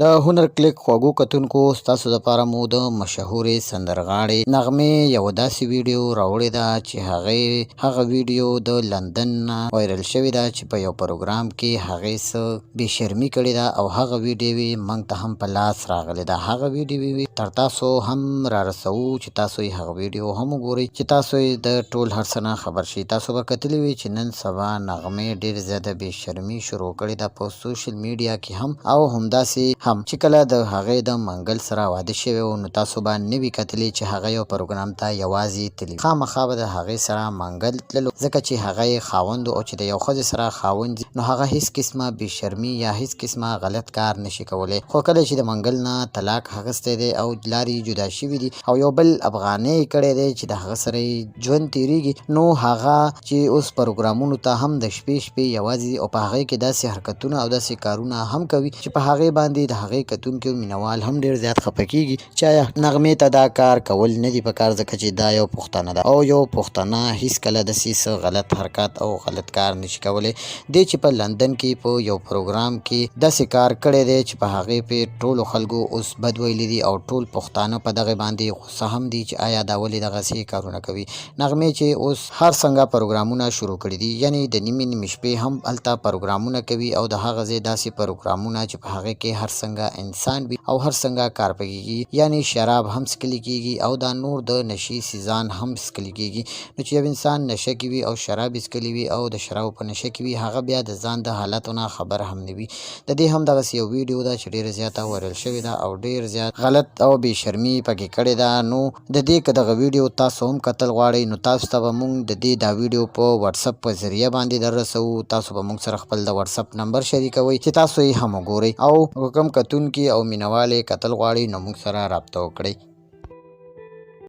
د هنر کلیک خوږو کتونکو ستاسو لپاره مو د مشهورې سندرغاړې نغمې یو داسې ویډیو راوړې ده چې هغه ویډیو د لندن نه وایرل شوې ده چې په یو پروګرام کې هغې څه بې شرمي کړې ده او هغه ویډیو یې موږ ته هم په لاس راغلی ده. هغه ویډیو تر تاسو هم را رسوو چې تاسو یې هغه ویډیو هم وګورئ چې تاسو یې د ټول هر څه نه خبر شئ. تاسو به کتلی وي چې نن سبا نغمې ډېر زیاته بې شرمي شروع کړې ده په سوشل میډیا کې هم او همداسې هم چې کله د هغې د منګل سره واده شوی و نو تاسو به نه وي کتلی چې هغه یو پروګرام ته یوازې تللي خامخا به د هغې سره منګل تللو ځکه چې هغه یې خاوند او چې د یو ښځې سره خاوند نو هغه هیڅ قسمه بې شرمي یا هیڅ قسمه غلط کار نشي کولی. خو کله چې د منګل نه طلاق اخیستی دی او لارې جدا شوي دي او یو بل افغانۍ کړی دی چې د هغه سره یې ژوند تېرېږي نو هغه چې اوس پروګرامونو ته هم د شپې یوازې او په هغې کې داسې حرکتونه او داسې کارونه هم کوي چې په هغې باندې د هغې کتونکي مینوال هم ډېر زیات خفه کېږي چې آیا نغمې ته دا کار کول نه دي پکار ځکه چې دا یو پښتنه ده او یو پښتنه هیڅکله داسې څه غلط حرکت او غلط کار نشي کولی. دی چې په لندن کې په یو پروګرام کې داسې کار کړی دی چې په هغې پې ټولو خلکو اوس بد ویلي دي او ټول پښتانه په دغې باندې غصه هم دي چې آیا دا ولې دغسې کارونه کوي. نغمې چې اوس هر څنګه پروګرامونه شروع کړي دي یعنی د نیمې شپې هم هلته پروګرامونه کوي او د هغه ځای داسې پروګرامونه چې په هغې کې هر څنګه انسان وي او هر څنګه کار پکې کېږي یعنی شراب هم څښلی کېږي او دا نور د نشي سیزان هم څښلی کېږي. نو چې یو انسان نشه کې وي او شراب یې څښلی وي او د شرابو په نشه کې وي هغه بیا د ځان د حالاتو نه خبر هم نه وي. د دې هم دغسې یو ویډیو ده چې ډېره زیاته وایرل شوې ده او ډېر زیات غلط او بې شرمي پکې کړې ده. نو د دې که دغه ویډیو تاسو هم کتل غواړئ نو تاسو ته به موږ د دې دا ویډیو په واتساپ په ذریعه باندې در رسوو. تاسو به موږ سره خپل د واتساپ نمبر شریکوئ چې تاسو یې هم وګورئ او کوم کتونکي او مینوال یې کتل غواړي نو موږ سره رابطه وکړئ.